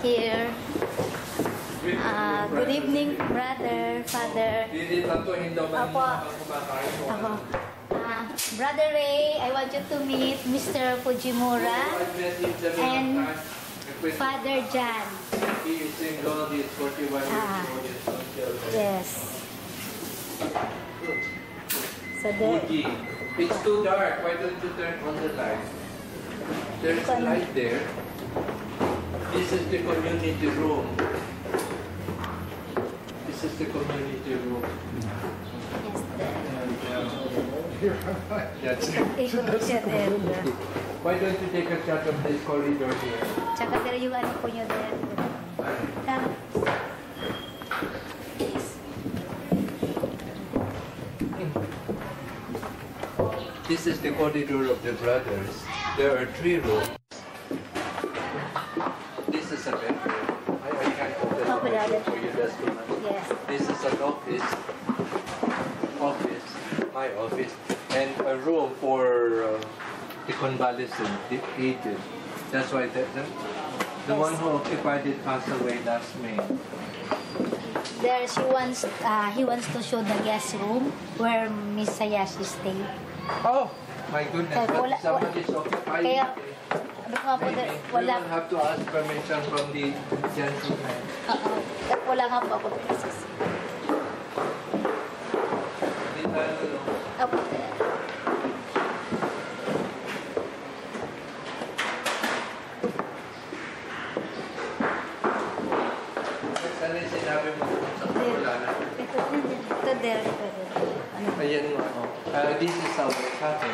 here. Good evening, brother, father. Brother Ray, I want you to meet Mr. Fujimura and Father Jan. He is single, he is 41 years old. Yes. So there. It's too dark. Why don't you turn on the light? There's a light there. This is the community room. This is the community room. Yes, Why don't you take a shot of this corridor here? Tsaka pero yung ano po nyo there. This is the corridor of the brothers. There are 3 rooms. This is a bedroom. I can't open it for you. That's too much. Yes. This is an office. My office. And a room for the convalescent, the aged. That's why the one who occupied it passed away last May. There he wants to show the guest room where Miss Sayashi stayed. Oh, my goodness. But somebody's occupying it. Maybe we will have to ask permission from the gentleman. Wala nga po ako dito. This is our cafe.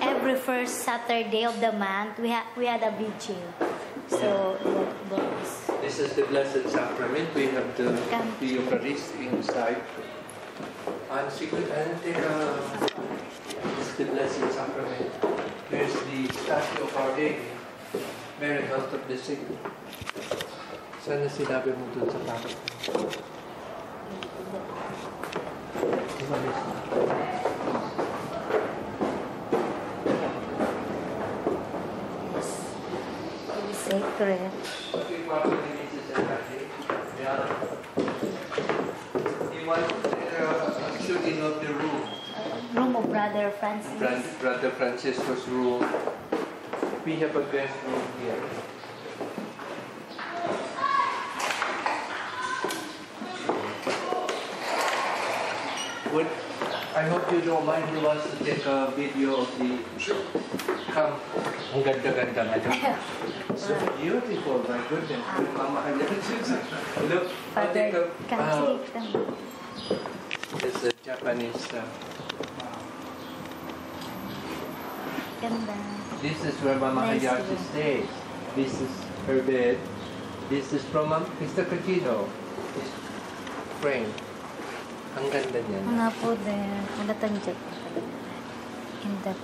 Every first Saturday of the month, we had a vigil. So this is the Blessed Sacrament. We have the Eucharist inside. And this is the Blessed Sacrament. There's the statue of Our Lady, Mary Health of the Sick. Sana sinabi mo dun sa takot. Sacred. Shooting of the room. Room of Brother Francis. Brother Francisco's room. We have a guest room here. I hope you don't mind who wants to take a video of the camp. Ang ganda-ganda na dyan. So beautiful, my goodness. Mama, look, I'll take a... It's a Japanese... This is where Mama Hayashi stays. This is her bed. This is from Mr. Kachino. His frame. Ang ganda niya. Nga po din. Halatang Jack. In the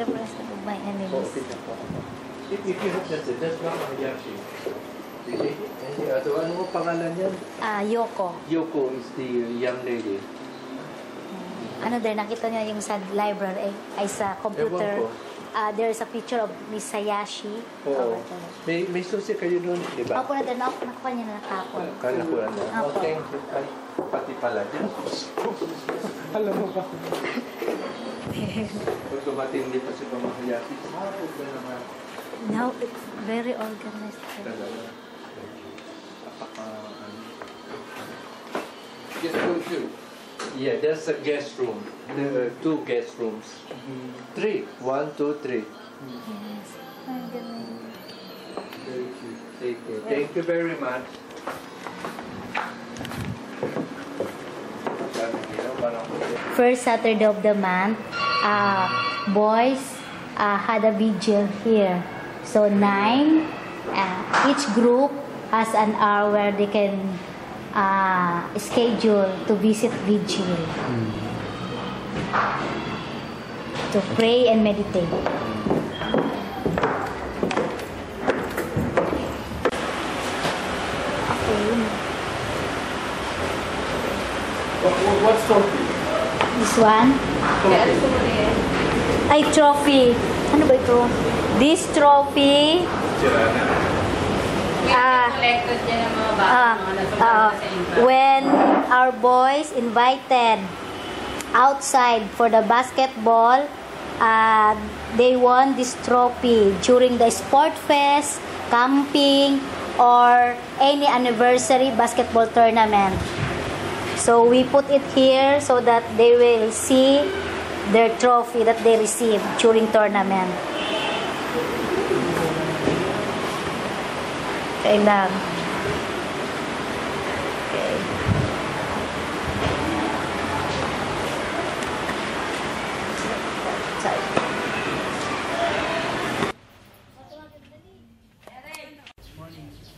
presence of my enemies. If you have that's Mama Hayashi. And the other one, ano pangalan niyan? Yoko. Yoko is the young lady. Ano din, nakita niya yung sa library, ay sa computer. There's a picture of Miss Sayashi. Oo. May susi kayo doon, di ba? Opo na din, nakuha niya na nakapon. Nakuha na. Okay. Pati pala dyan. Alam mo ba? Pag dumating dito si Mama Hayashi, sabog na naman. Now, it's very organized. Talaga. Guest room 2. Yeah, there's a guest room. There are 2 guest rooms. 3. 1, 2, 3. Yes. Very cute. Thank you very much. First Saturday of the month, boys had a vigil here. So 9, each group has an hour where they can schedule to visit vigil, to pray and meditate. What's trophy? This one? Ay, trophy. Ano ba ito? This trophy. When our boys invited outside for the basketball, they won this trophy during the sport fest, camping, or any anniversary basketball tournament. So we put it here so that they will see their trophy that they received during tournament. Okay lang. Okay. Sorry.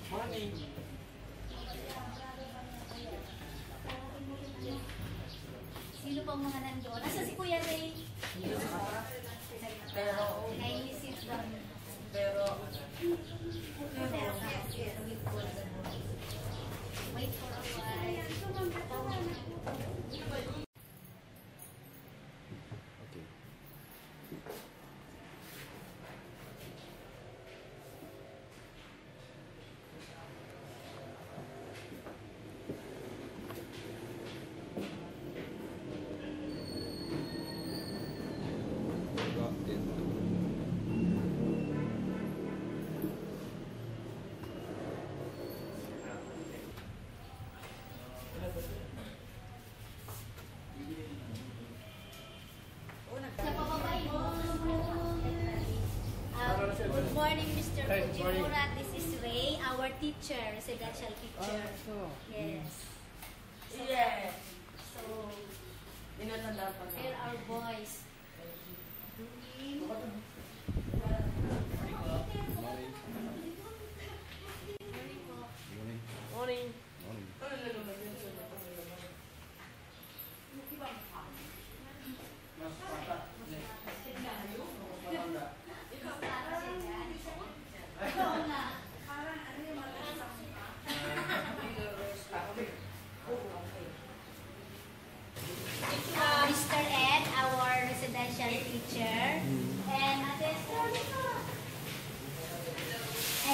Morning. Sino pang mga nandoon? Nasa si Kuya Ray? Pero, wait for a while. Good morning, Mr. Fujimura. This is Ray, our teacher, residential teacher. Yes. So, here are boys. Morning. Mr. Ed, our residential teacher, and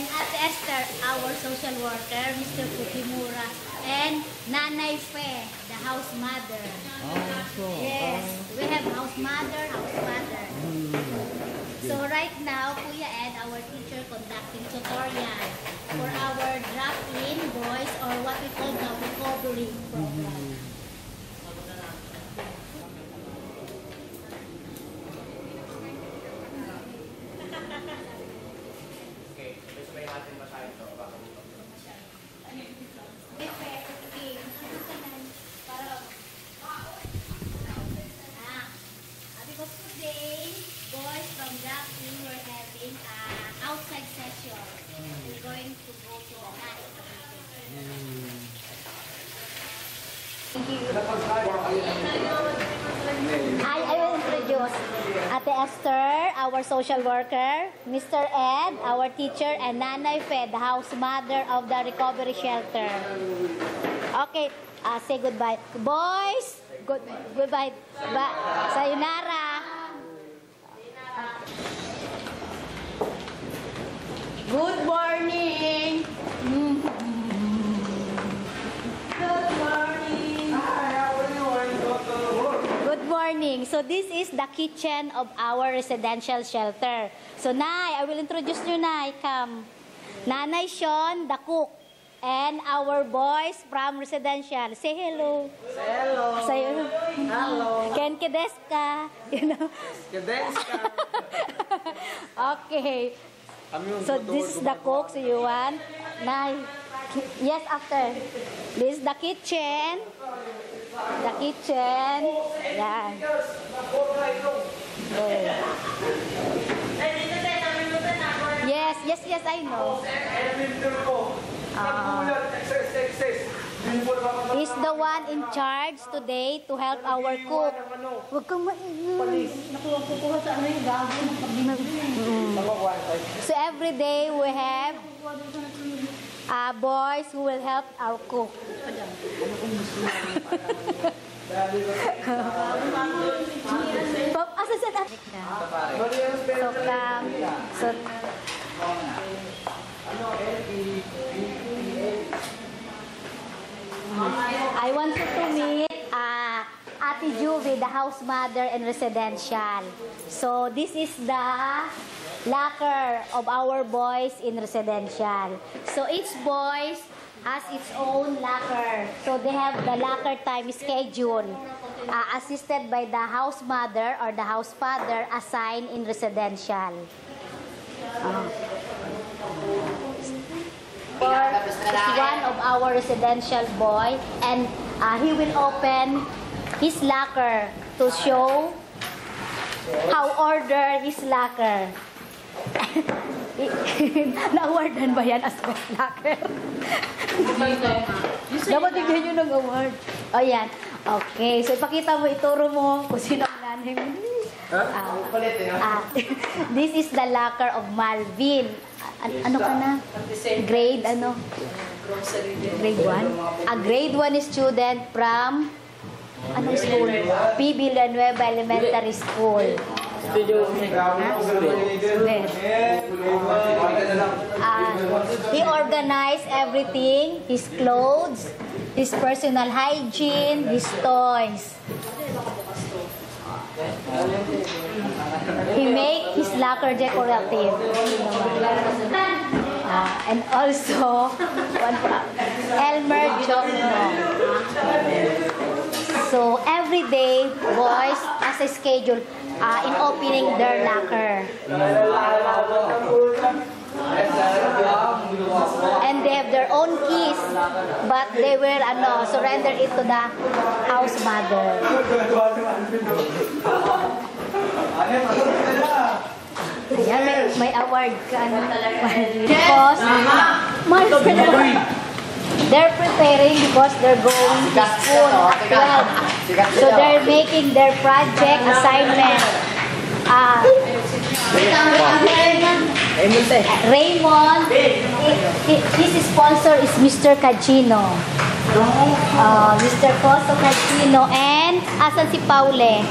Ate Esther, our social worker, Mr. Fujimura, and Nanay Fe, the house mother. Yes, we have house mother. So right now, Kuya Ed, our teacher, conducting tutorial for our drop-in boys, or what we call the recovery program. Because today, boys from drop-in were having outside session. We're going to go to the night. I will introduce Ate Esther, our social worker, Mr. Ed, our teacher, and Nanay Fe, the house mother of the recovery shelter. Okay, say goodbye. Boys, goodbye. Sayonara. Good morning. Good morning. Good morning. So this is the kitchen of our residential shelter. So Nay, I will introduce you, Nay. Come. Nanay Sean, the cook. And our boys from residential. Say hello. Say hello. Say Hello. Kenke desu ka? You know? Kadeska. Okay. So this is the cook. So you want? Nay. Yes, after. This is the kitchen. The kitchen. Yan. Okay. Yes, I know. He's the one in charge today to help our cook. Huwag kang maingay. Nakuha sa ano yung gago. So every day we have boys who will help our cook. Asa susunod. So, so, I want you to meet Ate Juvie, the house mother and residential. So, this is the locker of our boys in residential. So, each boys has its own locker. So, they have the locker time schedule assisted by the house mother or the house father assigned in residential. Is one of our residential boy, and he will open his locker to show how order his locker. Na-awardan ba yan as best locker? Dapat bigyan nyo ng award. O yan. Okay. So, ipakita mo, ituro mo kung sino ang nanay mo. This is the locker of Malvin. Ano ka na? Grade, ano? Grade 1? Grade 1 student from anong school? P. Villanueva Elementary School. He organized everything, his clothes, his personal hygiene, his toys. He made his locker decorative. And also, Elmer Jogno. So, every day, boys has a schedule in opening their locker. And they have their own keys, but they will surrender it to the house mother. Ayan, may award ka. Because they're preparing because they're going to school at 12. So they're making their project assignment. Raymond, his sponsor is Mr. Cagino. Mr. Costo Cagino, and asan si Paule?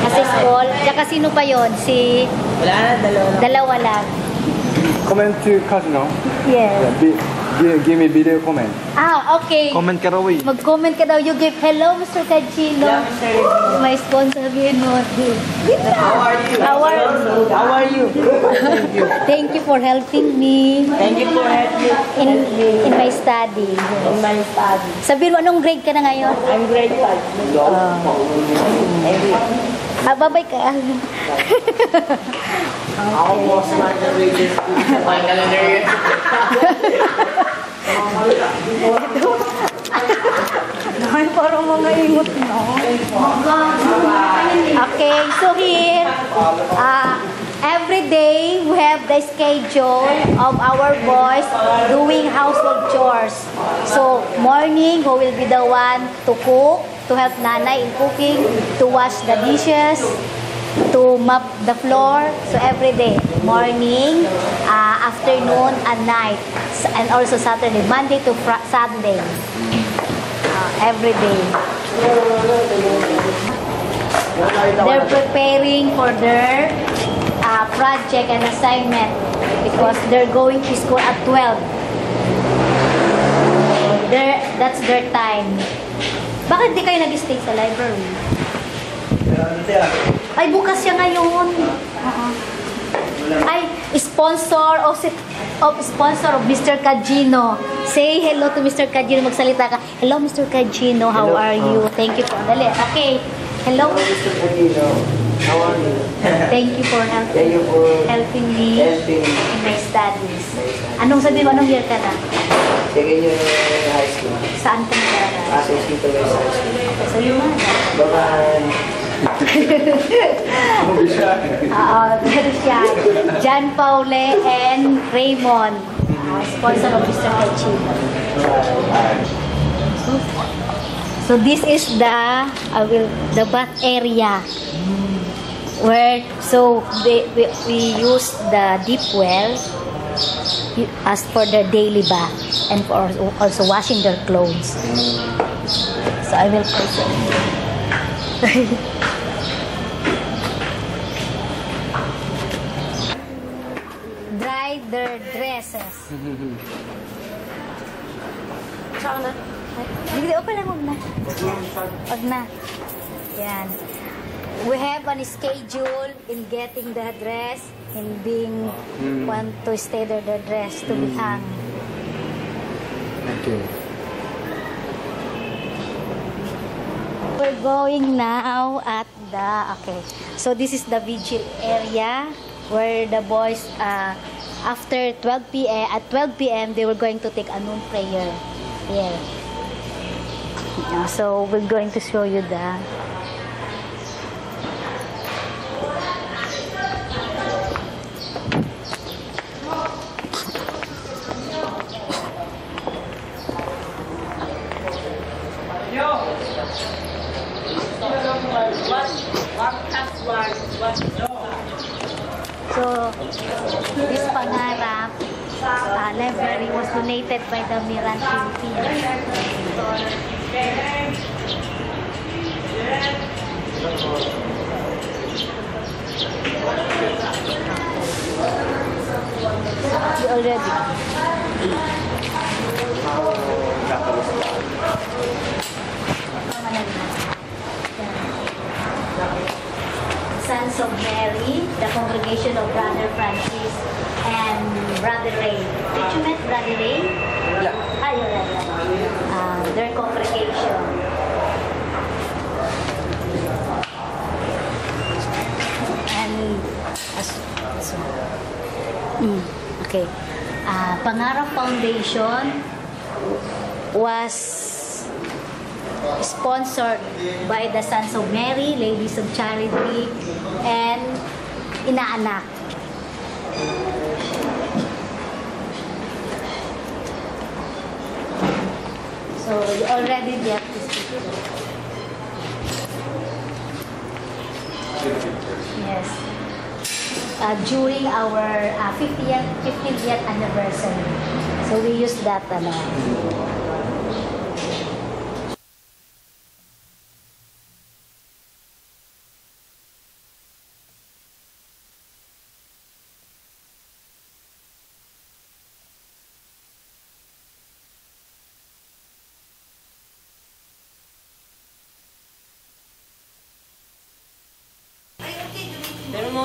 Nasa school. Tsaka sino pa yun? Si... Wala na, dalawa lang. Comment to Cagino? Yes. Give me video comment. Okay. Comment ka raw eh. Mag-comment ka daw. You give hello, Mr. Cagino. My sponsor, yun mo. How are you? How are you? Thank you. Thank you for helping me. Thank you for helping in my study. in my study. Sabihin mo, anong grade ka na ngayon? I'm grade 5. Babay ka. Ako po sa mga readers. Ay, parang mga ingot na. Okay, so here, every day we have the schedule of our boys doing household chores. So, morning, who will be the one to cook, to help nanay in cooking, to wash the dishes, to mop the floor. So every day, morning, afternoon, and night, and also Saturday, Monday to Sunday, every day. They're preparing for their project and assignment because they're going to school at 12. That's their time. Bakit di kayo nag-stay sa library? Ay, bukas siya ngayon. Ay, sponsor of Mr. Cagino. Say hello to Mr. Cagino. Magsalita ka. Hello, Mr. Cagino. How are you? Thank you po. Dali. Okay. Hello. Mr. Cagino. How are you? Thank you for helping me in my studies. Anong sabi mo? Anong year ka na? Second year high school. Saan ka nag-aaral? Sa St. High School. Okay, so yun na. Bye-bye. Very shy. John Paule and Raymond, sponsor of Mr. Cagino. So this is the bath area where we use the deep well as for their daily bath and for also washing their clothes. So I will present. their dresses. Saan na? Hindi, okay lang, huwag na. Huwag na. Yan. We have a schedule in getting the dress and being want to stay there the dress to be hung. Okay. We're going now at the, okay. So this is the vigil area where the boys, after 12 p.m., at 12 p.m., they were going to take a noon prayer. Yeah. So we're going to show you the So, this pangarap library was donated by the Miran Philippines. You already? Sons of Mary, the congregation of Brother Francis and Brother Ray. Did you meet Brother Ray? Yeah. You read. Their congregation. And okay. Pangarap Foundation was sponsored by the Sons of Mary, Ladies of Charity, and Inaanak. So you already get this picture. Yes. During our 50th anniversary. So we use that.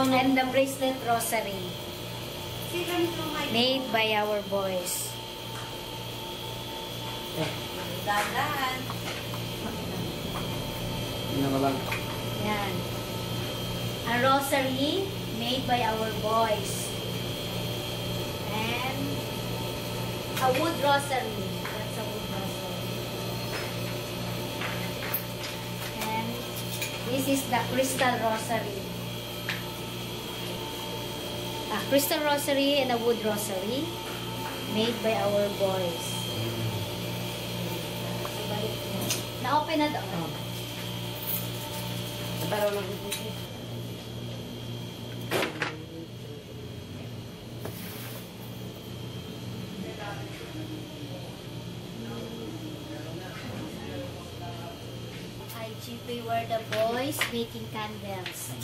And the bracelet rosary made by our boys. Yan. A rosary made by our boys. And a wood rosary. That's a wood rosary. And this is the crystal rosary. A crystal rosary and a wood rosary made by our boys. Na-open na doon. IGP were the boys making candles.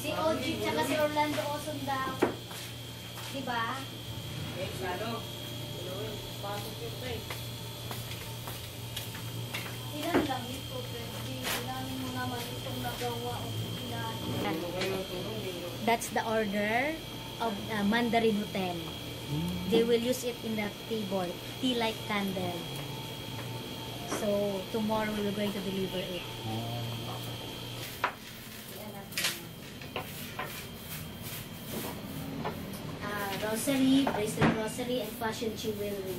Si OG tsaka si Orlando Oson daw. Diba? Ilan lang ito, pwede. Ilan mo naman itong nagawa o ilan. That's the order of Mandarin Hotel. They will use it in the table. Tea-like candle. So, tomorrow we're going to deliver it. Rosary, bracelet rosary, and fashion jewelry.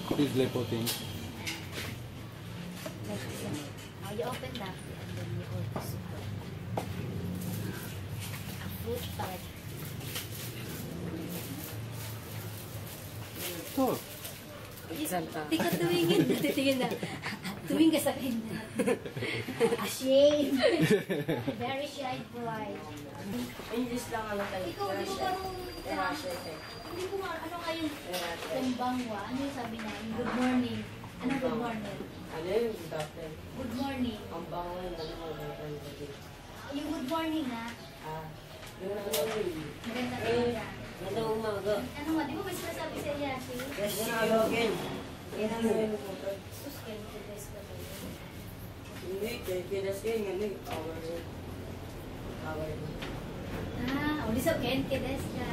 Please reporting. You open that and then you hold this. Fruit tart. Oh. Di ka tumingin. Titingin na. Tumingin ka sa kanya. Ashamed. Very shy boy. English lang ano tayo. Ikaw, di ko parang... Hindi ko ano kayong tembangwa. Ano yung sabi na? Good morning. Ano good morning? Ano yung good afternoon? Good morning. Ang bango yung ano mo. Yung good morning ha? Yung ano yung... Maganda talaga. Maganda umaga. Ano nga, di ba may sinasabi sa iya? Yes, again. Yan yung Sus, kaya nito best ka ba yun? hindi, kidas kayo nga rin. Power. Uli sa Ken, kides ka.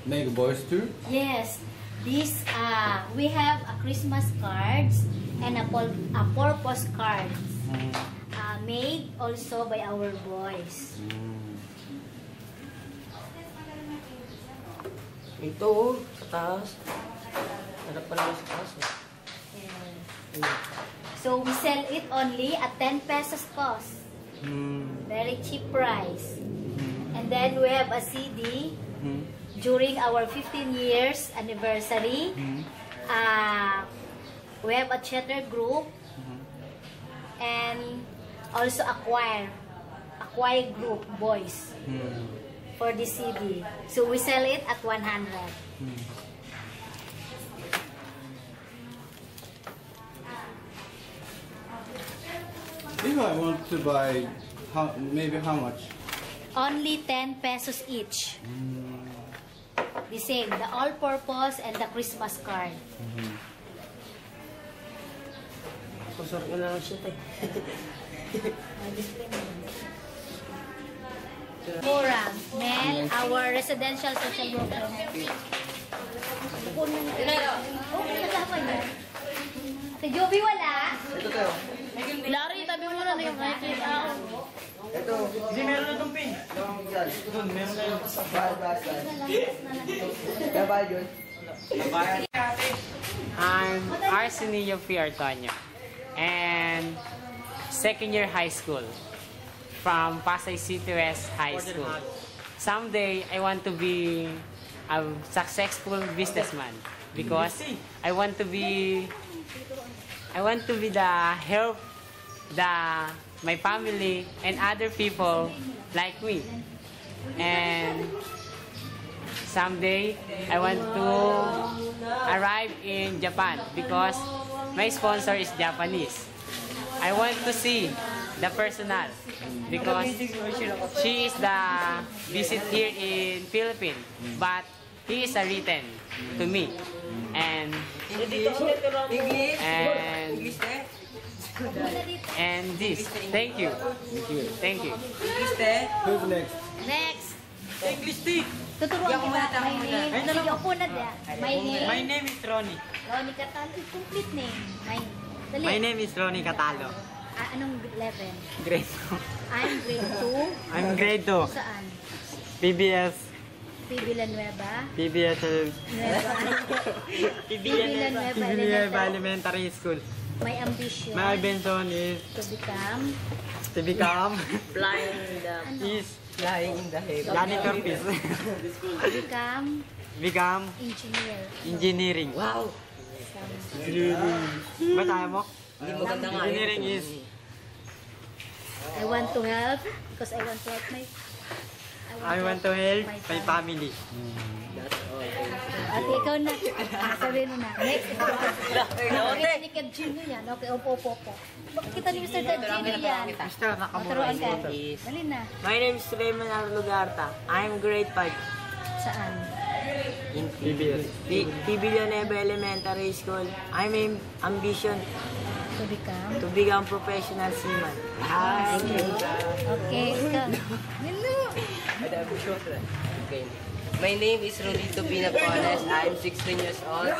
Make boys too? Yes, this we have a Christmas cards and a purpose cards made also by our boys. Ito, sa taas. Harap pa naman sa taas. So we sell it only at 10 pesos cost. Very cheap price. And then we have a CD during our 15 years anniversary. We have a theater group and also a choir group, boys, for the CD. So we sell it at 100. If I want to buy, maybe how much? Only 10 pesos each. The same, the all-purpose and the Christmas card. Pasok mo na lang siya tayo. Mura, Mel, our residential social worker. Oh, kasama niya. Si Joby wala? Ito tayo. Larry, tabi mo na yung hybrid. Ito. Hindi meron na itong pin. Doon, meron na yung Dabay yun. I'm Arsenio P. Artonio and second year high school from Pasay City West High School. Someday I want to be a successful businessman because I want to be the help my family and other people like me. And someday I want to arrive in Japan because my sponsor is Japanese. I want to see the personal because she is the visit here in Philippines, but he is a written to me. And this. Thank you. Thank you. Who's next? Next. English tea. Tuturuan kita. Sige, upo na dia. My name is Ronnie. Ronnie Catalo. Complete name. Dali. My name is Ronnie Catalo. Anong level? Grade I'm grade 2. I'm grade 2. Saan? PBS. P. Villanueva. PBS. Nueva. Villanueva Elementary School. My ambition. My ambition is to become to become Flying in the... is Flying in the heaven. janitor piece. become Become engineer. engineering. Wow! Basahin mo? Hindi maganda nga. Engineering is I want to help because I want to help I want to help my family. That's all. Ate, ikaw na. Sabihin mo na. Next. Kita ni Kev Gino yan. Okay, opo. Bakit kita ni Mr. Kev Gino yan? Mr. Turuan ka. Nakamura. Dali na. My name is Raymond Arlugarta. I'm grade 5 Saan? in PBS. Villanueva Elementary School. I'm ambition To become? to become professional seaman. Okay, ikaw. Nino. Okay. My name is Rolito Pinapones. I'm 16 years old.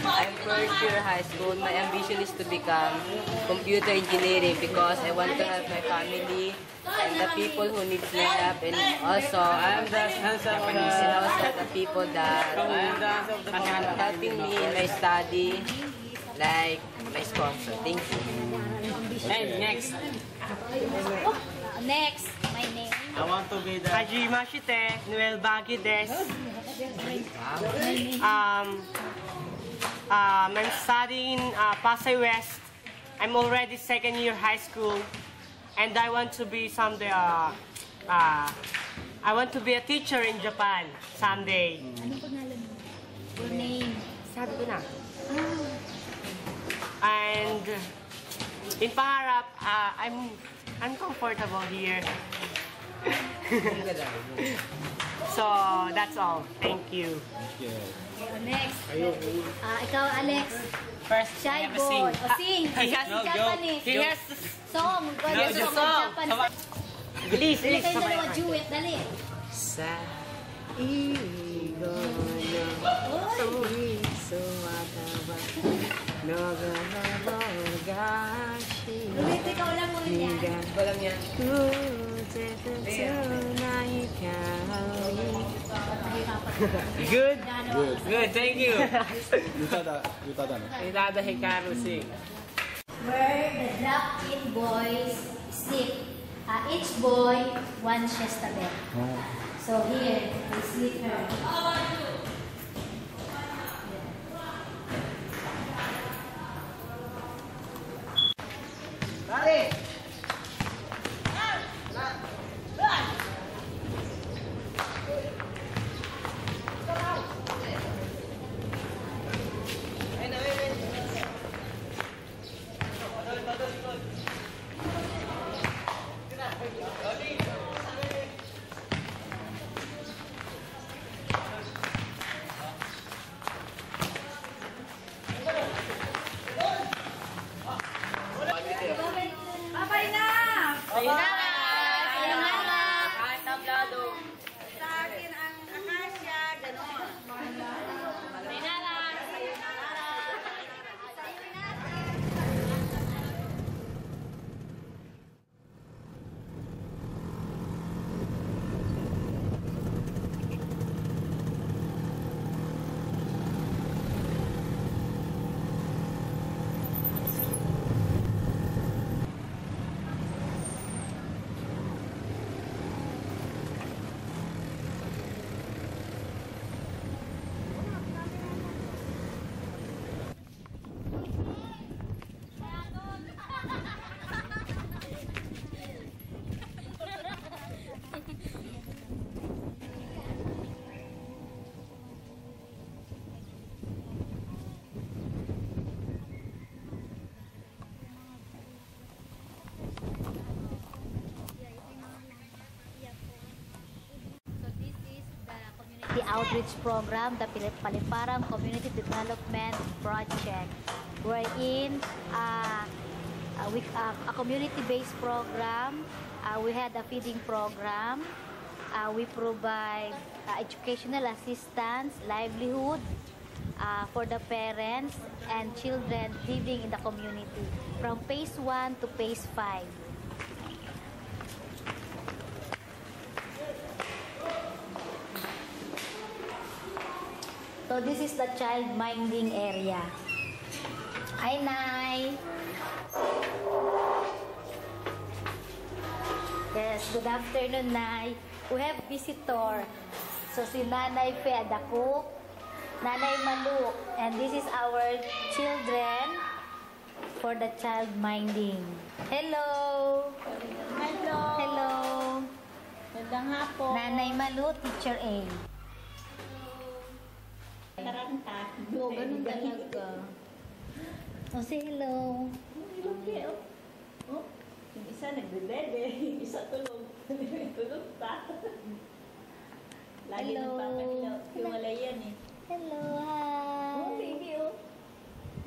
I'm first year high school. My ambition is to become computer engineering because I want to help my family and the people who need my help. And also, I'm the Japanese and also the people that are helping me in my study. like my sponsor. Thank you. And next, Next, my name. I want to be the Hajima Shite Noel Bagi des. I'm studying Pasay West. I'm already second year high school, and I want to be someday. I want to be a teacher in Japan someday. Anong pangalan mo? Your name. Sabi ko na. And in pangarap, I'm uncomfortable here. So that's all. Thank you. Next. Ikaw, Alex. First, Shy I have a boy. sing. O, sing. Kasi Japanese. He has to Song. Yes, Song. song. Japanese. bilis, Dali bilis. kayo dalawa, duet. Dali. Sa igo no sumataba nagagashi Ulit, ikaw lang ulit yan. Walang yan. Good. Good. Good, thank you. Yutada no? Itada Hikaru sing. Where the drop-in boys sleep. Each boy, one siesta bed. So here, we sleep her. The outreach program, the Paliparam Community Development Project, wherein a community-based program. We had a feeding program. We provide educational assistance, livelihood for the parents and children living in the community from phase 1 to phase 5. So this is the child minding area. Hi, Nay. Yes, good afternoon, Nay. We have visitor. So si Nanay Fe Adako, Nanay Maluk, and this is our children for the child minding. Hello. Hello. Hello. Magandang hapon. Nanay Malu, teacher A. Taranta. Oo, ganun talaga. Oh, say hello. Okay, oh. Oh, yung isa nagbe-bebe, yung isa tulog. Tulog pa. Lagi Hello. nagpapatlaw. Hiwalay yan eh. Hello, hi. Oh, baby, oh.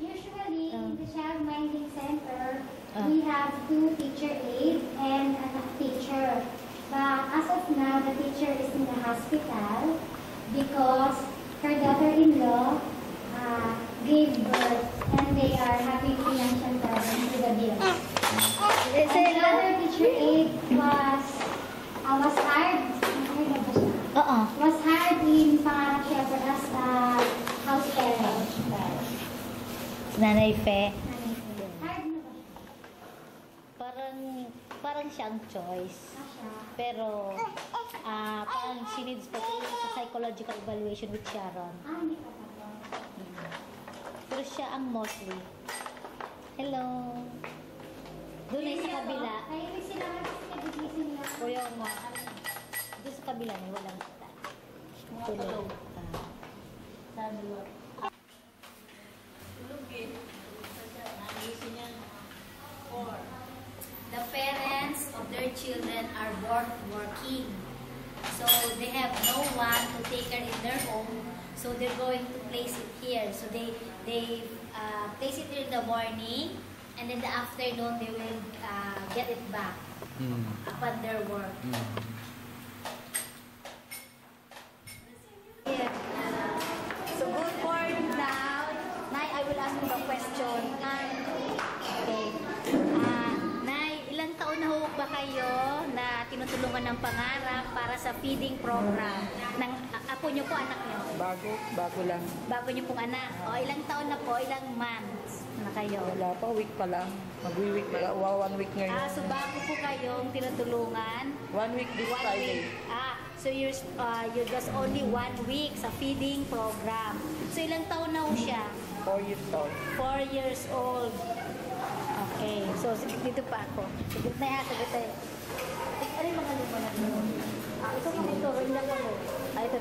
Usually, in the child minding center, we have 2 teacher aides and a teacher. But as of now, the teacher is in the hospital because her daughter-in-law gave birth and they are having financial problems with the bill. And the other teacher aide was hired. Was hired in Pangarap Shelter as a house parent. Nanay Fe. Nanay Fe. Hard na ba siya? Parang siyang choice. Siya. Pero, parang she needs pa sa psychological evaluation with Sharon. Hindi pa tapos. Pero siya ang mostly. Hello. Doon ay sa kabila. Kaya may sila kasi nila. O yung mo. Doon sa kabila may walang kita. Tulog. Sabi mo. The parents of their children are both working. So they have no one to take care in their home. So they're going to place it here. So they place it here in the morning, and then the afternoon they will get it back upon their work. Yeah. So good morning now. Nay, I will ask you a question. Okay. Nay, ilang taon na ho ba kayo na tinutulungan ng pangarap para sa feeding program ng apo niyo po, anak niyo? Bago lang. Bago niyo pong anak. O, ilang taon na po? Ilang months na kayo? Wala pa, week pa lang. Mag-week pa lang. 1 week ngayon. So bago po kayong tinutulungan? 1 week this 1 Friday. week. So you're just only 1 week sa feeding program. So ilang taon na ho siya? 4 years old. 4 years old. Okay. So dito pa ako. Sige na, sagot tayo. Ano yung mga luma na ito? Ito mga ito. Rin lang ako. Ito.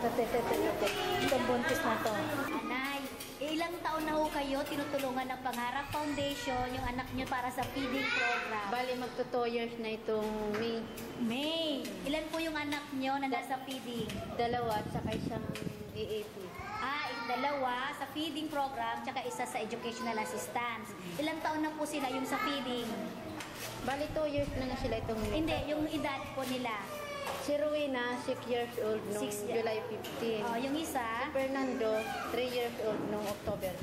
Itong buntis na to. Anay, ilang taon na ho kayo tinutulungan ng Pangarap Foundation yung anak niyo para sa feeding program? Bali, magto 2 years na itong May. May. Ilan po yung anak niyo na nasa feeding? 2 at saka isang EAP. Dalawa sa feeding program, tsaka isa sa educational assistance. Ilang taon na po sila yung sa feeding? Bali, 2 years na sila itong May. Hindi, yung edad po nila. Si Rowena, 6 years old noong 6 years. July 15. Yung isa? Si Fernando, 3 years old noong October.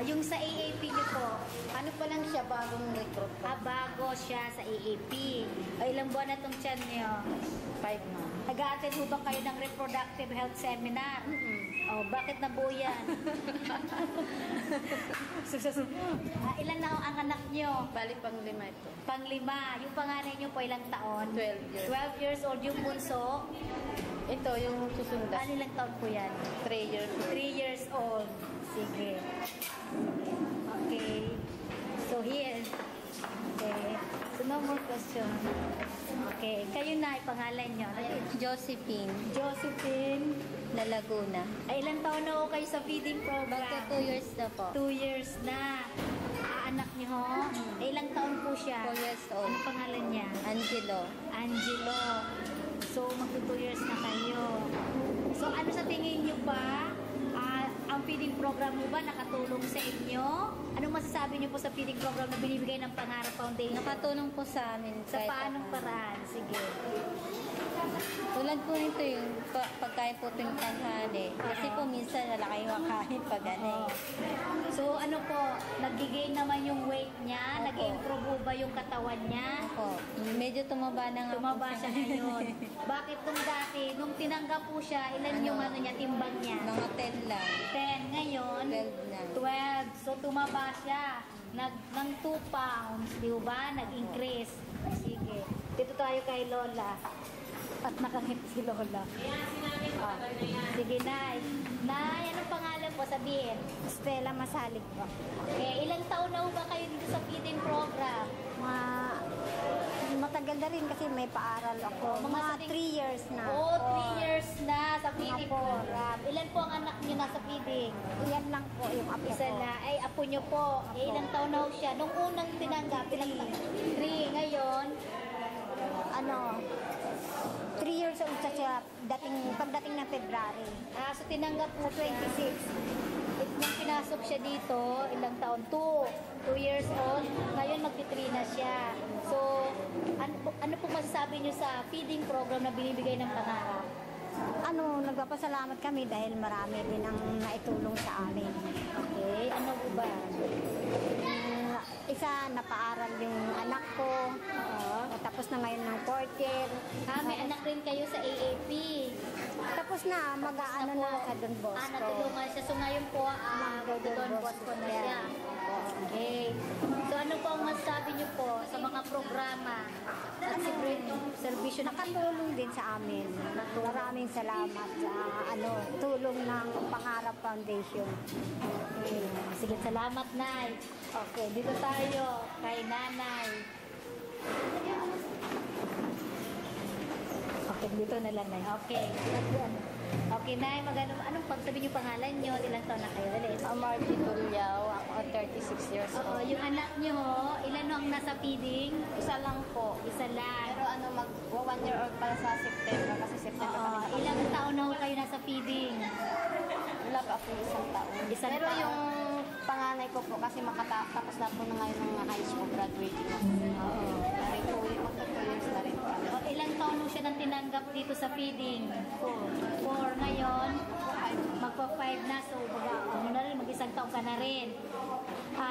Yung sa AAP niyo po? Ano pa lang siya, bagong recruit pa. Bago siya sa AAP. Ilang buwan na itong tiyan niyo? 5 months. Nag-a-attend ho ba kayo ng reproductive health seminar? Bakit nabuo yan? Ilan na ang anak niyo? Bali, pang-5 ito. Pang-5. Yung panganay niyo po ilang taon? 12 years. 12 years old. Yung bunso? Ito, yung susundan. Ilang taon po yan? 3 years. 3 years old. Sige. Okay. So here. Okay. So no more question. Okay. Kayo na, pangalan nyo. Josephine. Josephine. Na Laguna. Ilang taon na ho kayo sa feeding program? Magka 2 years na po. 2 years na. Anak niyo ho? Ilang taon po siya? 4 years old. Ano pangalan niya? Angelo. Angelo. So, magto 2 years na kayo. So, ano sa tingin niyo ba? Ang feeding program mo ba nakatulong sa inyo? Anong masasabi niyo po sa feeding program na binibigay ng Pangarap Foundation? Nakatulong po sa amin. Sa paanong paraan? Sige. Tulad po nito yung pagkain po tuwing tanghali. Kasi po minsan wala kayong makain pag ano. So ano po, nag-gain naman yung weight niya? Opo. Nag-improve ba yung katawan niya? Opo. Medyo tumaba na nga Tumaba po siya ngayon. Bakit nung dati, nung tinanggap po siya, ilan yung ano niya, timbang niya? Mga 10 lang. 10. Ngayon, 12 na. 12. So, tumaba siya. Ng 2 pounds, di ba? Nag-increase. Sige. Dito tayo kay Lola. At nakangit si Lola. Sige, Nay. Nay, anong pangalan po? Sabihin. Stella Masalig po. Okay. Ilang taon na ba kayo dito sa feeding program? Matagal na rin kasi may paaral ako. Mga 3 years na. 3 years na sa feeding program. Ilan po ang anak niyo nasa feeding? Yan lang po yung apo Isa ko. na. Ay, apo niyo po. Ilang taon na ho siya? Nung unang tinanggap, ilang taon? 3. Ngayon, 3 years old siya pagdating ng February. so tinanggap po 26. Nung pinasok siya dito, ilang taon? 2 years old. Ngayon magti-3 na siya. So, ano po masasabi niyo sa feeding program na binibigay ng Pangarap? Nagpapasalamat kami dahil marami din ang naitulong sa amin. Okay, ano po ba? Isa, napaaral yung anak ko. Tapos na ngayon ng 4th year. May anak rin kayo sa AAP. Tapos na, mag-aano na sa Don Bosco. Natulungan siya. So ngayon po, Don Bosco na siya. Okay. So ano po ang masasabi niyo po sa mga programa at servisyo na nakatulong din sa amin. Maraming salamat sa tulong ng Pangarap Foundation. Okay. Sige, salamat, Nay. Okay, dito tayo kay Nanay. Okay, dito na lang, Nay. Okay. Okay, Nay, anong pagsabi niyo pangalan niyo? Ilang taon na kayo? Dali. Marty Tulyao, ako 36 years old. Yung anak niyo, ilan ang nasa feeding? Isa lang po. Isa lang. Pero mag 1 year old para sa September, kasi September kami. Ilang taon na kayo nasa feeding? Wala pa ako isang taon. Pero yung panganay ko po, kasi makatapos na po na ngayon ng high school graduating na. Oo. Dari po, magka 2 years na rin po. Ilang taon mo siya nang tinanggap dito sa feeding? 4 ngayon, magpa-5 na, so na rin, mag-isang taon ka na rin.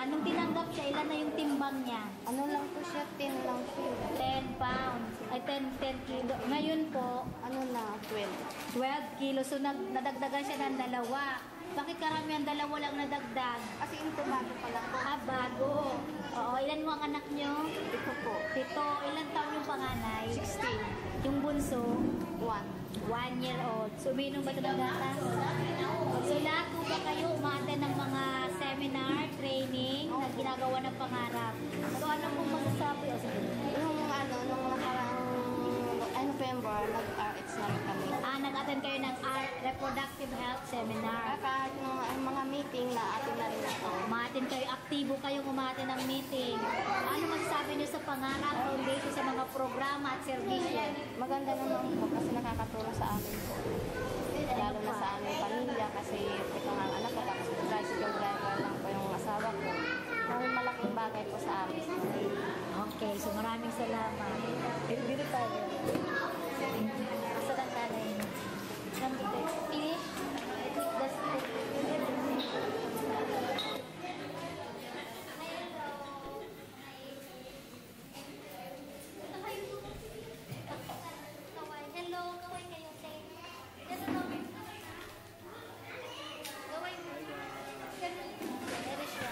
Nung tinanggap siya, ilan na yung timbang niya? Ano lang po siya, 10 lang po. 10 pounds. Ay, 10 kilo. Ngayon po, 12. 12 kilos. So, nadagdagan siya ng 2. Bakit karamihan 2 lang nadagdag? Kasi ito bago pa lang po. Bago. Oo, ilan mo ang anak niyo? 7 po. 7. Ilan taon yung panganay? 16. Yung bunso? 1 year old. So, uminom ba ito ng gatas? So, lahat po ba kayo umaten ng mga seminar, training na ginagawa ng Pangarap? So, ano po masasabi? Nung nakarang November, nag-RH na rin kami. Nag-attend kayo ng Reproductive Health Seminar. Kahit yung mga meeting na atin na rin ako. Umaten kayo, aktibo kayong umaten ng meeting. Ano masasabi niyo sa Pangarap Foundation sa mga programa at servisyo? Maganda naman po kasi nakakatulong sa amin po. Lalo na sa aming pamilya kasi ito nga anak ko, tapos tricycle driver lang po yung asawa ko. Malaking bagay po sa amin. Okay, so maraming salamat. Dito tayo. Saan ang tanay mo? Finish? That's it. Hello, kaway kayo, say. Hello. Kaway mo. Very shy.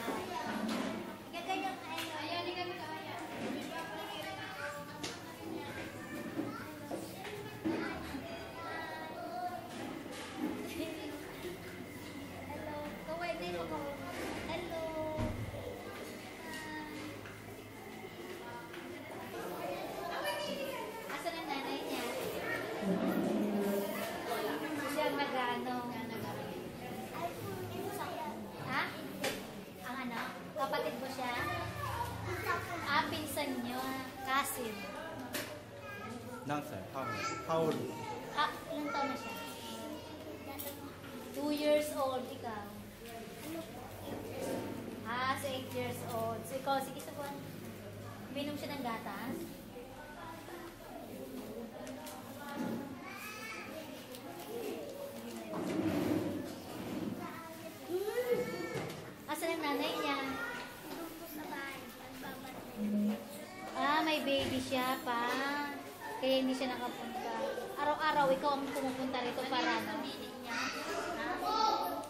Gaganyan kayo. Ayan, hindi kami kaya. Hello. Kaway din ako. Hello. Asan ang nanay niya? Siya nag-ano? Ha? Ang ano? Kapatid mo siya? Pinsan nyo. Cousin. Nangsay, how old? Ilang taon na siya? 2 years old, ikaw. So 8 years old. So ikaw, sige sa buwan. Minom siya ng gatas? Asan ang nanay niya? May baby siya pa. Kaya hindi siya nakapunta. Araw-araw, ikaw ang pumupunta rito para ano?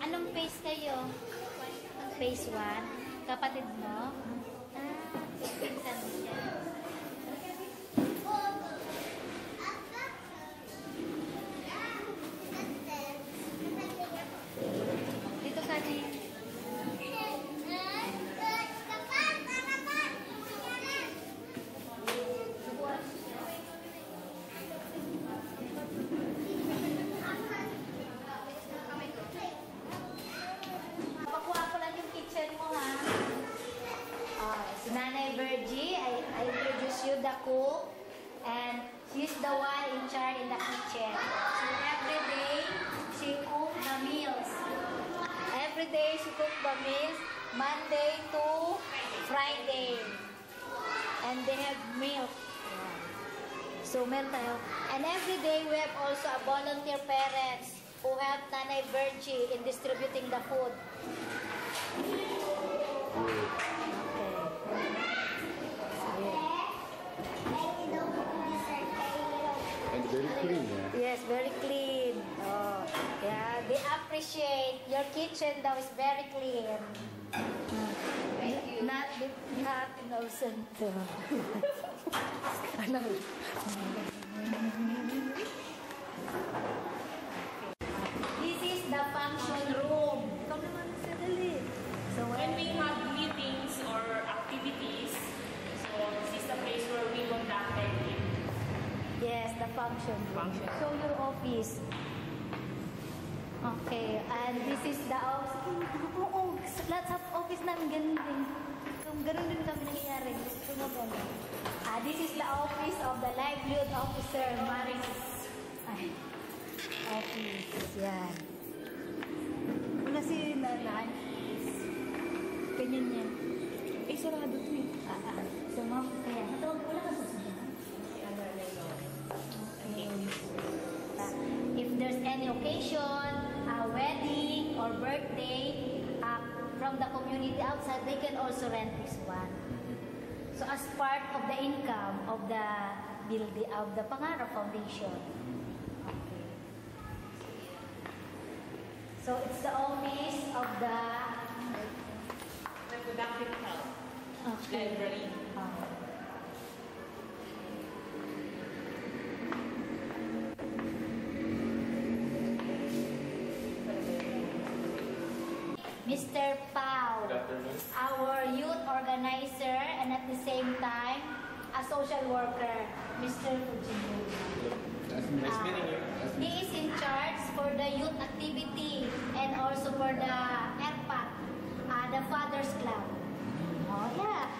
Anong phase kayo? Phase 1? Kapatid mo? Pinsan mo siya. Dito ka rin. Pakuha ko lang yung kitchen mo, ha? Si Nanay Virgie, I introduce you the cook, and she's the one in charge in the kitchen. So every day, she cook the meals. Every day, she cook the meals, Monday to Friday. And they have milk. So, meron tayo. And every day, we have also a volunteer parents who help Nanay Virgie in distributing the food. Okay. Sige. kitchen daw is very clean. Thank you. Not innocent. This is the function room. So when we have meetings or activities, so this is the place where we conducted it. Yes, the function room. Show your office. Okay, and this is the office. Oo, lahat sa office namin ganun din. So, ganun din kami nangyayari. This is the office of the livelihood officer, Maris. Office, yan. Wala si nanay. Ganyan yan. Eh, sarado to eh. So, ma'am, kaya. Wala ka sa sunod. If there's any occasion, a wedding or birthday from the community outside, they can also rent this one. So as part of the income of the building of the Pangarap Foundation. Okay. So it's the office of the Reproductive health. Library. Mr. Pau, our youth organizer and at the same time a social worker, Mr. Fujimori. Nice meeting you. He is in charge for the youth activity and also for the ERPAC, the Fathers Club. Oh yeah.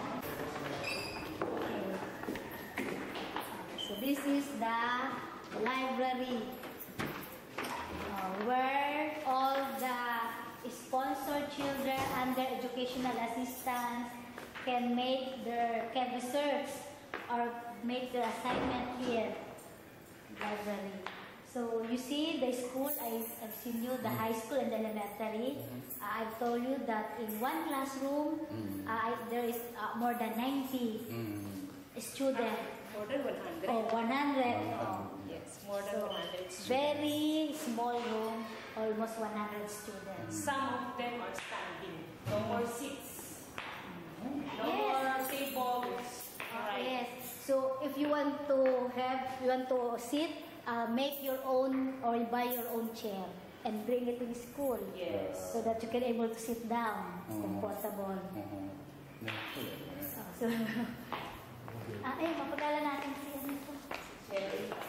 Okay. So this is the library where all the sponsored children under educational assistance can research or make their assignment here. Library. So you see the school, I've seen you, the high school and the elementary. I've told you that in one classroom, there is more than 90 students. More than 100. Oh, 100. Yes, more than 100 students. Very small room, almost 100 students. Some of them are standing. No more seats. No more tables. Right. Yes. So if you want to sit, make your own or buy your own chair and bring it to the school. Yes. So that you can able to sit down, comfortable. So, mapagala natin si ano po.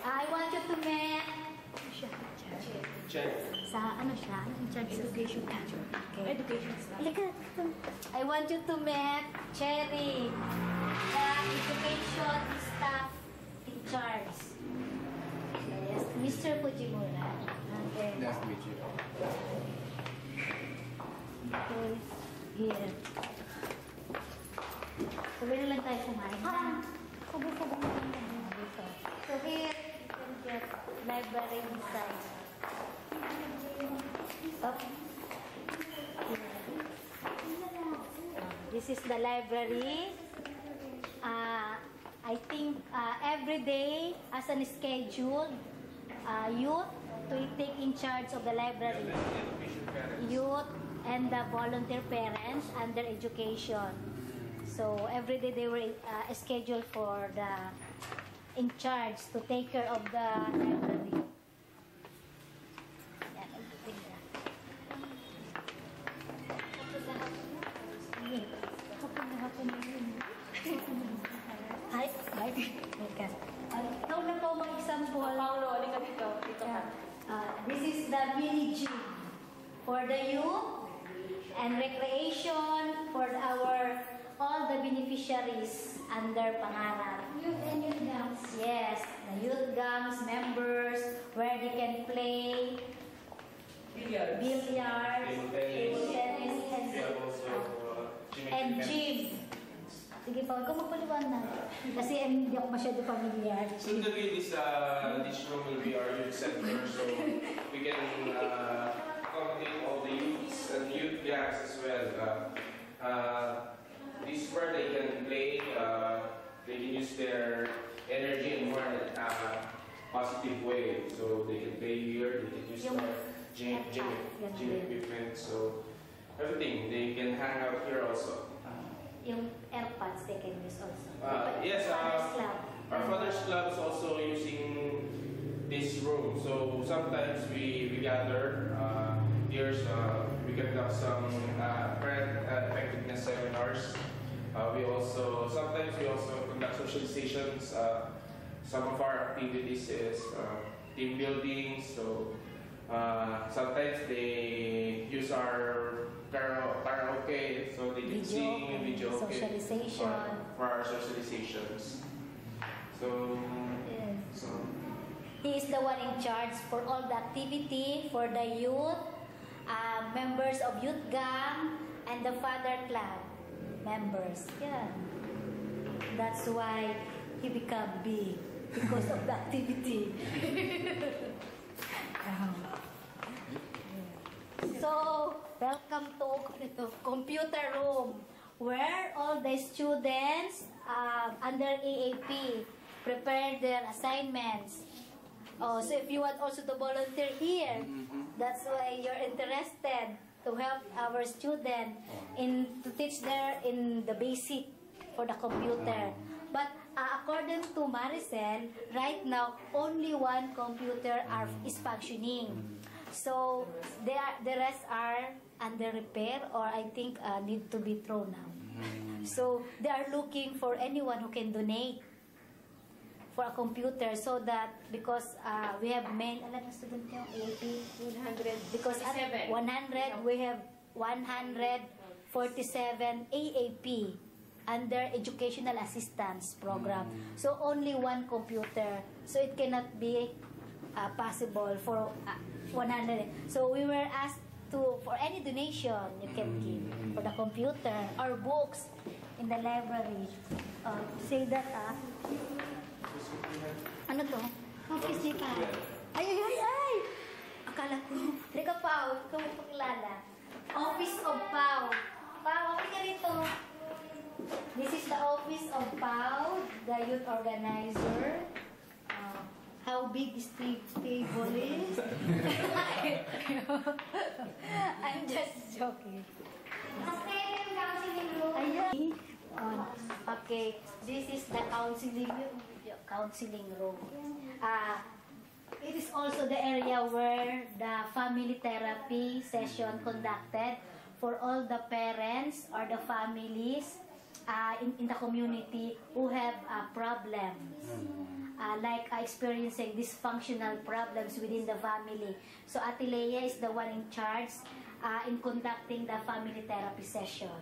I want you to meet sa ano siya? Education. Okay. Education staff. I want you to meet Cherry, the education staff in charge. Yes, Mr. Fujimura. Okay. Nice to meet you. Okay. Here. Sabi na lang tayo kumain. Sabi dito. So here, you can get library inside. This is the library. I think every day as an schedule, youth to take in charge of the library. Youth and the volunteer parents under education. So every day they were scheduled for the in charge to take care of the library. Hi. Ito na po mga example. Paulo, halika dito. This is the mini gym for the youth and recreation for all the beneficiaries under Pangarap. Youth and youth gangs. Yes, the youth gangs members where they can play billiards, table tennis, and gym. Sige pa, ikaw magpaliwanag. Kasi hindi ako masyado familiar. Soon to be this room will be our youth center, so we can accommodate all the youths and youth gangs as well. This is where they can play, they can use their energy in more positive way. So they can play here, they can use gym equipment, so everything. They can hang out here also. Yung AirPods they can use also. Yes, our Father's Club is also using this room. So sometimes we gather here. We conduct some parent effectiveness seminars. Sometimes we also conduct socializations. Some of our activities is team building. So sometimes they use our karaoke, so they can sing video socialization for our socializations. So, he is the one in charge for all the activity for the youth, members of youth gang, and the father club members. Yeah, that's why he become big because of the activity. So, welcome to computer room where all the students under AAP prepare their assignments. Oh, so if you want also to volunteer here, that's why you're interested to help our student to teach in the basic for the computer. But according to Maricel, right now only one computer is functioning. So the rest are under repair, or I think need to be thrown out. So they are looking for anyone who can donate for a computer, so that because we have many students now, AAP 100, because 100 we have 147 AAP under educational assistance program. So only one computer, so it cannot be possible for 100. So we were asked for any donation you can give for the computer or books in the library. Say that ano to? Office ni Pa. Ay! Akala ko, Rika Pao, ikaw mo pakilala. Office of Pao. Pao, okay ka rito. This is the office of Pao, the youth organizer. How big is the table is? I'm just joking. Okay, this is the counseling room. It is also the area where the family therapy session conducted for all the parents or the families in the community who have problems. Like experiencing dysfunctional problems within the family. So Ate Leia is the one in charge in conducting the family therapy session.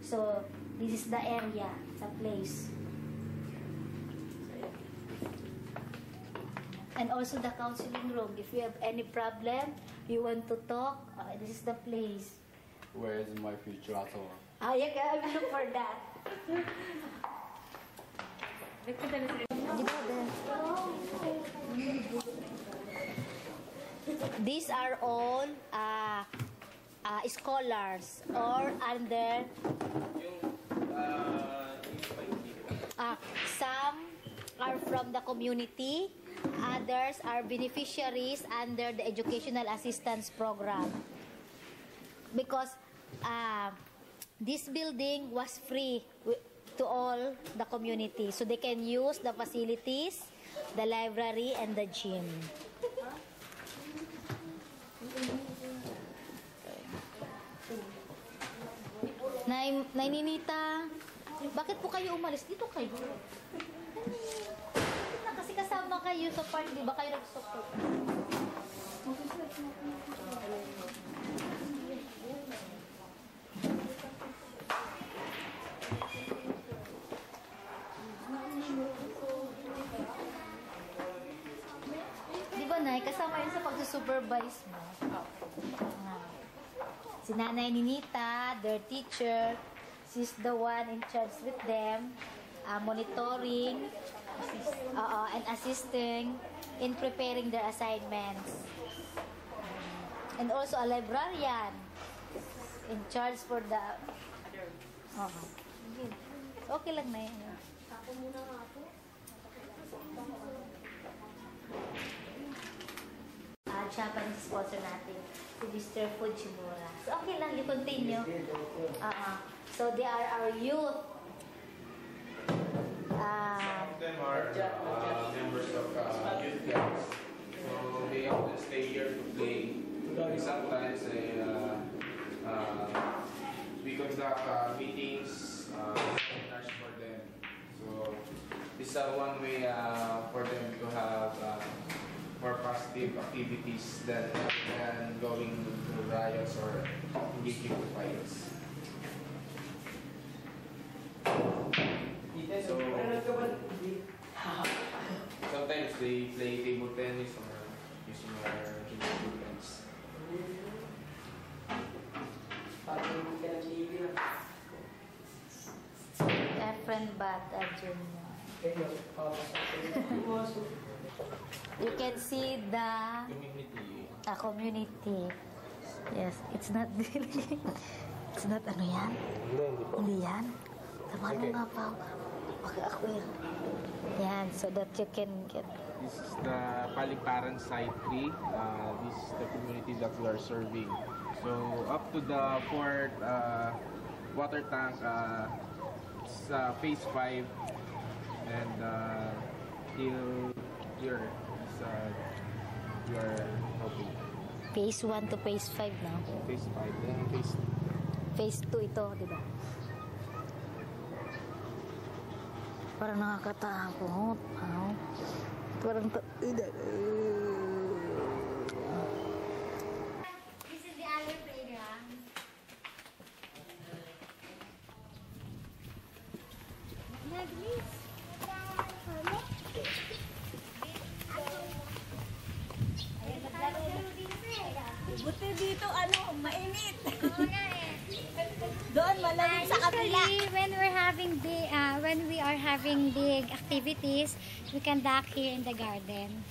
So this is the area, the place. And also the counseling room. If you have any problem, you want to talk, this is the place. Where is my future at all? You can look for that. These are all scholars or under some are from the community, others are beneficiaries under the educational assistance program, because this building was free to all the community, so they can use the facilities, the library, and the gym. Ninita, bakit po kayo umalis? Dito kayo. Kasi kasama kayo sa party, di ba kayo nag-support? Di ba, Nay? Kasama yun sa pag-supervise mo. Si Nanay Ninita, their teacher, she's the one in charge with them, monitoring and assisting in preparing their assignments. And also a librarian in charge for the... Okay lang na yun. Japanese sponsor natin, si Mr. Fujimura. So, okay lang, you continue. So, they are our youth. Some of them are members of youth clubs. So they often stay here to play. Sometimes we conduct meetings, seminars for them. So this is one way for them to have more positive activities than going to riots or engaging to fights. So sometimes they play table tennis or using our equipments. Efren Bata Jr. You can see the community. Yes, it's not really. It's not ano yan? Hindi yan. Tama mo nga pa. Baka ako yan. Yan, so that you can get. This is the Paliparan Site 3. This is the community that we are serving. So up to the 4th water tank, it's phase 5, and till here is we are helping. Phase 1 to phase 5 now. Phase 5, then phase 2 ito, di ba? Parang nakakatakot. Parang This is the other playground. Naglis. Ayan, naglaro dito. Buti dito, mainit. Oo nga eh. Doon, malamig sa kabila. Actually, when we are having big activities, we conduct here in the garden.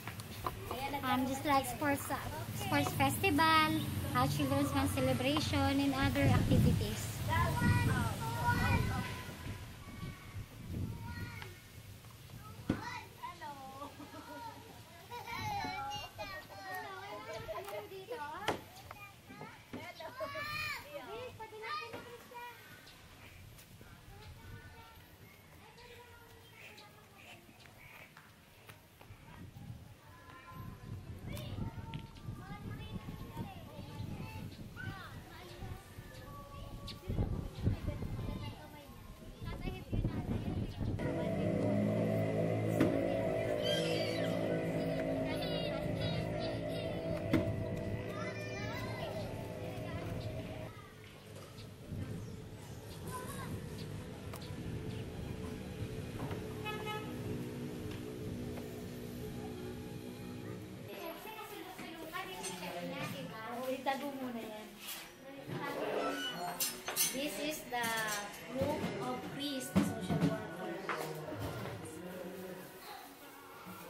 Just like sports festival, children's month celebration, and other activities. Itago muna yan. This is the group of priests, social workers.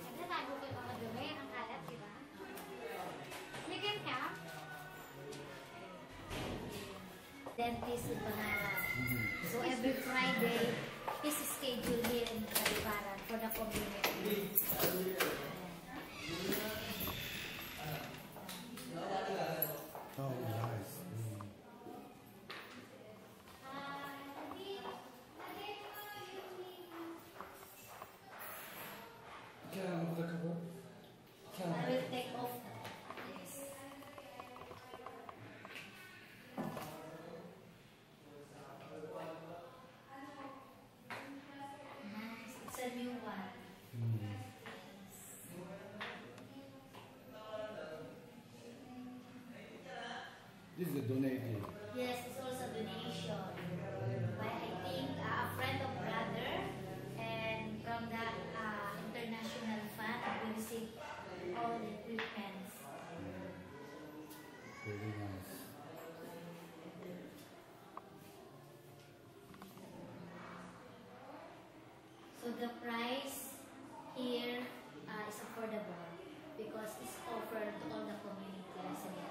Nagtatago ko yung mga dumi, ang kalat, di ba? You can help. Dentist ito na. So every Friday, is scheduled here in Paliparan for the community. Oh, nice. I will take off now. Yes. Nice. It's a new one. This is a donation. Yes, it's also donation by, I think, a friend of brother, and from the international fund, we receive all the equipment. Very nice. So the price here is affordable because it's offered to all the community residents.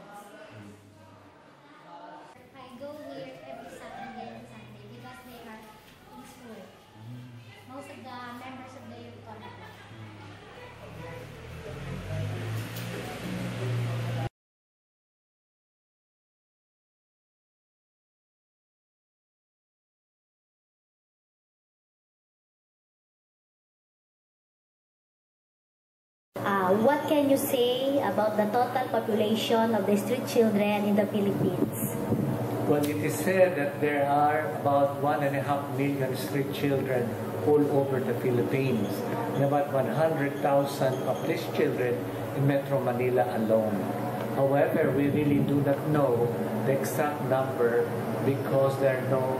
What can you say about the total population of the street children in the Philippines? Well, it is said that there are about 1.5 million street children all over the Philippines, and about 100,000 of these children in Metro Manila alone. However, we really do not know the exact number because there are no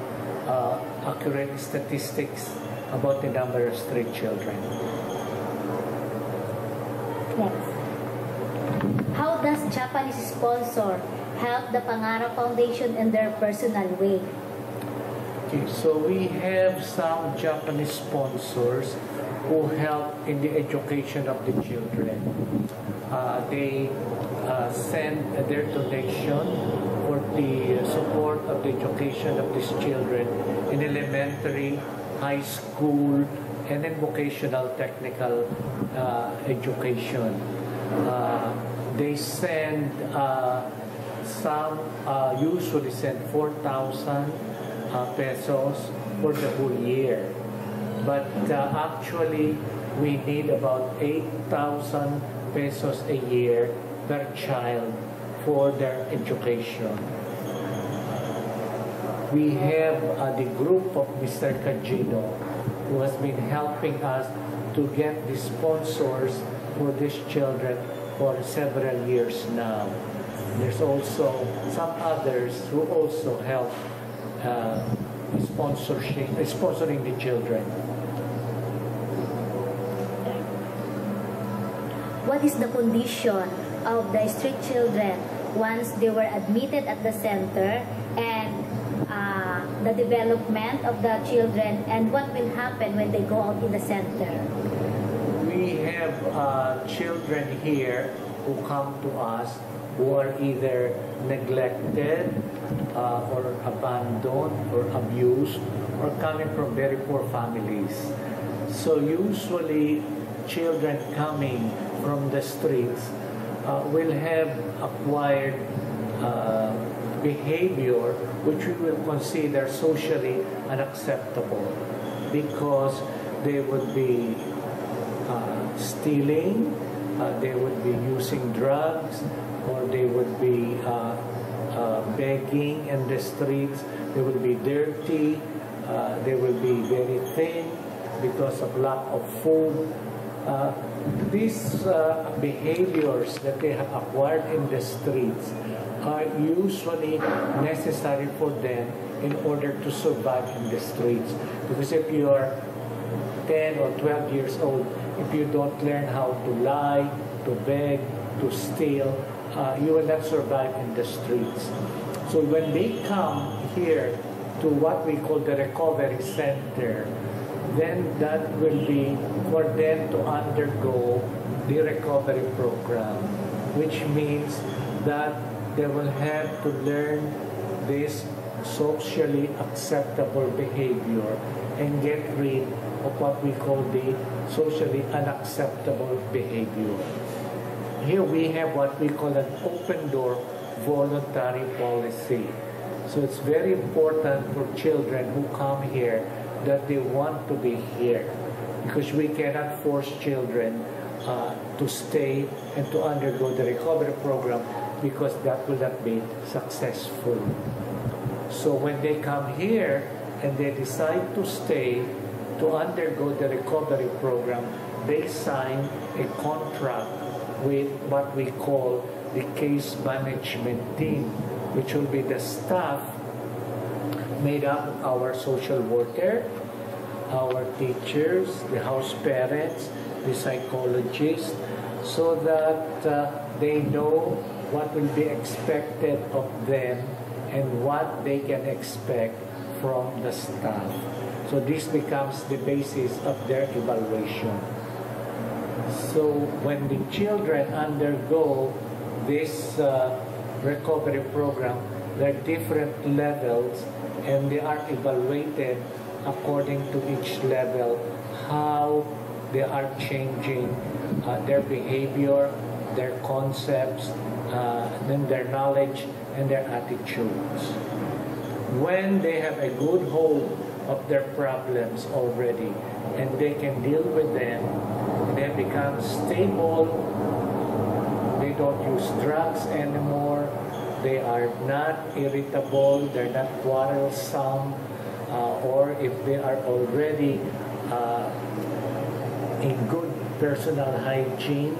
accurate statistics about the number of street children. Next. How does Japanese sponsor help the Pangarap Foundation in their personal way? Okay, so we have some Japanese sponsors who help in the education of the children. They send their donation for the support of the education of these children in elementary, high school, and then vocational technical education. They send some usually send 4,000 pesos for the whole year, but actually we need about 8,000 pesos a year per child for their education. We have the group of Mr. Cagino, who has been helping us to get the sponsors for these children for several years now. There's also some others who also help sponsoring the children. What is the condition of the street children once they were admitted at the center, and the development of the children, and what will happen when they go out in the center? We have children here who come to us who are either neglected or abandoned or abused or coming from very poor families. So usually children coming from the streets will have acquired behavior which we will consider socially unacceptable, because they would be stealing, they would be using drugs, or they would be begging in the streets. They will be dirty, they will be very thin because of lack of food. These behaviors that they have acquired in the streets are usually necessary for them in order to survive in the streets. Because if you are 10 or 12 years old, if you don't learn how to lie, to beg, to steal, you will not survive in the streets. So when they come here to what we call the recovery center, then that will be for them to undergo the recovery program, which means that they will have to learn this socially acceptable behavior and get rid of what we call the socially unacceptable behavior. Here we have what we call an open door voluntary policy. So it's very important for children who come here that they want to be here, because we cannot force children to stay and to undergo the recovery program, because that will not be successful. So when they come here and they decide to stay to undergo the recovery program, they sign a contract with what we call the case management team, which will be the staff made up of our social worker, our teachers, the house parents, the psychologists, so that they know what will be expected of them and what they can expect from the staff. So this becomes the basis of their evaluation. So when the children undergo this recovery program, there are different levels, and they are evaluated according to each level, how they are changing their behavior, their concepts, then their knowledge and their attitudes. When they have a good hold of their problems already and they can deal with them, they become stable, they don't use drugs anymore, they are not irritable, they're not quarrelsome, or if they are already in good personal hygiene,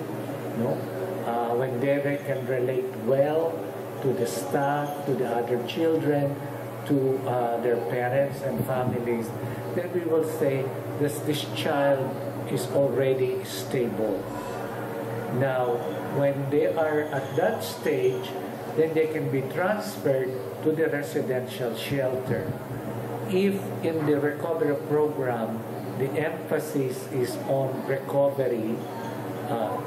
when they can relate well to the staff, to the other children, to their parents and families, then we will say that this child is already stable. Now, when they are at that stage, then they can be transferred to the residential shelter. If in the recovery program, the emphasis is on recovery,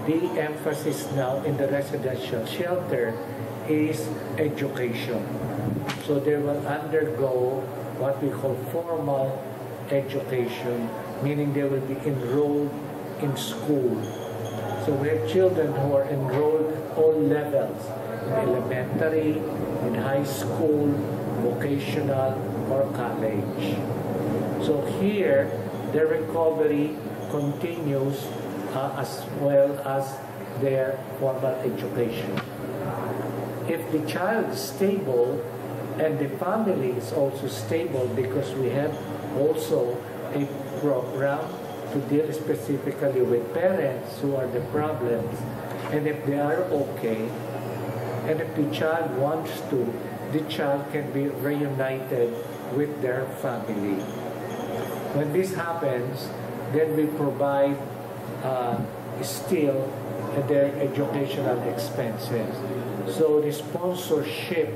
the emphasis now in the residential shelter is education. So they will undergo what we call formal education, meaning they will be enrolled in school. So we have children who are enrolled at all levels, in elementary, in high school, vocational, or college. So here, the recovery continues as well as their formal education. If the child is stable and the family is also stable, because we have also a program to deal specifically with parents who are the problems, and if they are okay, and if the child wants to, the child can be reunited with their family. When this happens, then we provide still their educational expenses. So the sponsorship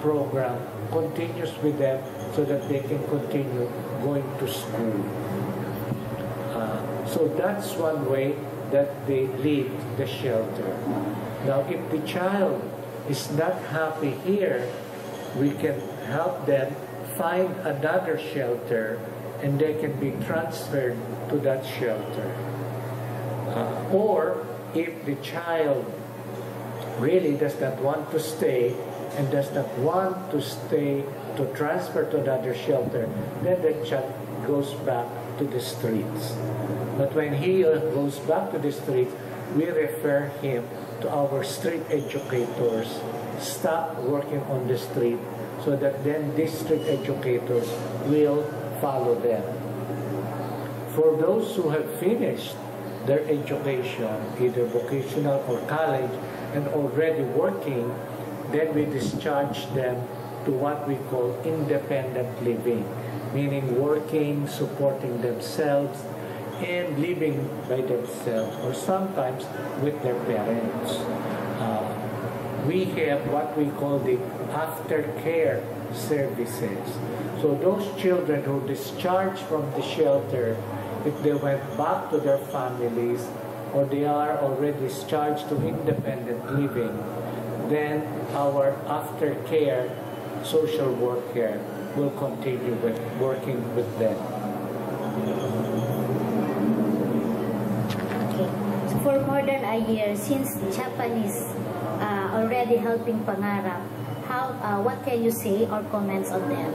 program continues with them so that they can continue going to school. So that's one way that they leave the shelter. Now, if the child is not happy here, we can help them find another shelter and they can be transferred to that shelter. Or if the child really does not want to stay and does not want to stay to transfer to another shelter, then the child goes back to the streets. But when he goes back to the streets, we refer him to our street educators. Stop working on the street so that then these street educators will follow them. For those who have finished their education, either vocational or college, and already working, then we discharge them to what we call independent living, meaning working, supporting themselves, and living by themselves, or sometimes with their parents. We have what we call the aftercare services. So those children who discharge from the shelter, if they went back to their families, or they are already discharged to independent living, then our aftercare social worker will continue with working with them. Okay. So for more than a year, since Japanese already helping Pangarap, what can you say or comments on them?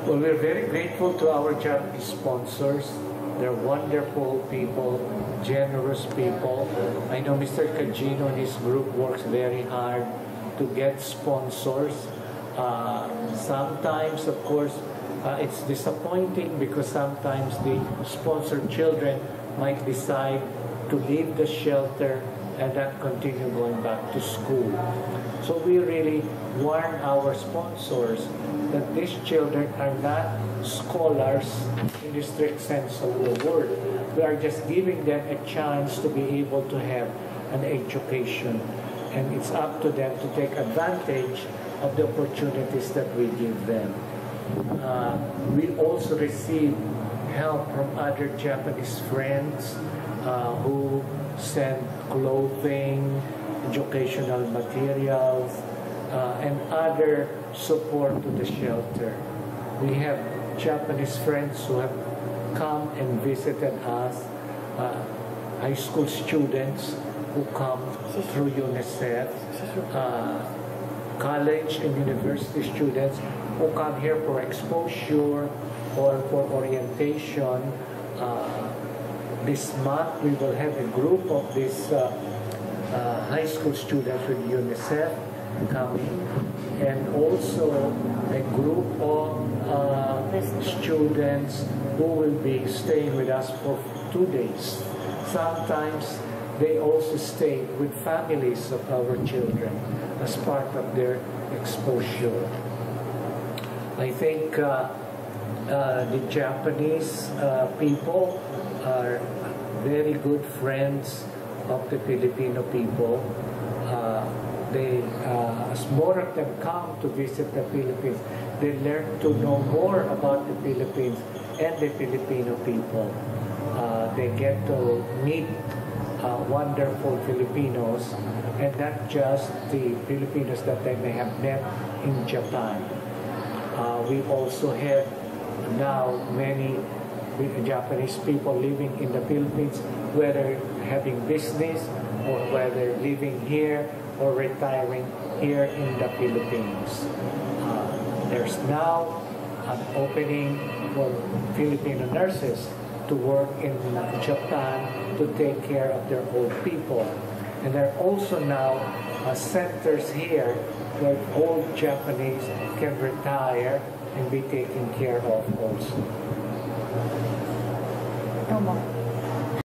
Well, we're very grateful to our Japanese sponsors. They're wonderful people, generous people. I know Mr. Kajino and his group works very hard to get sponsors. Sometimes, of course, it's disappointing because sometimes the sponsored children might decide to leave the shelter and not continue going back to school. So we really warn our sponsors that these children are not scholars in the strict sense of the word. We are just giving them a chance to be able to have an education. And it's up to them to take advantage of the opportunities that we give them. We also receive help from other Japanese friends who send clothing, educational materials, and other support to the shelter. We have Japanese friends who have come and visited us, high school students who come through UNICEF, college and university students who come here for exposure or for orientation. this month we will have a group of these high school students with UNICEF coming, and also a group of students who will be staying with us for 2 days. Sometimes they also stay with families of our children as part of their exposure. I think the Japanese people are very good friends of the Filipino people. As more of them come to visit the Philippines, they learn to know more about the Philippines and the Filipino people. They get to meet wonderful Filipinos, and not just the Filipinos that they may have met in Japan. We also have now many Japanese people living in the Philippines, whether having business or whether living here or retiring here in the Philippines. There's now an opening for Filipino nurses to work in Japan to take care of their old people. And there are also now centers here where old Japanese can retire and be taken care of also.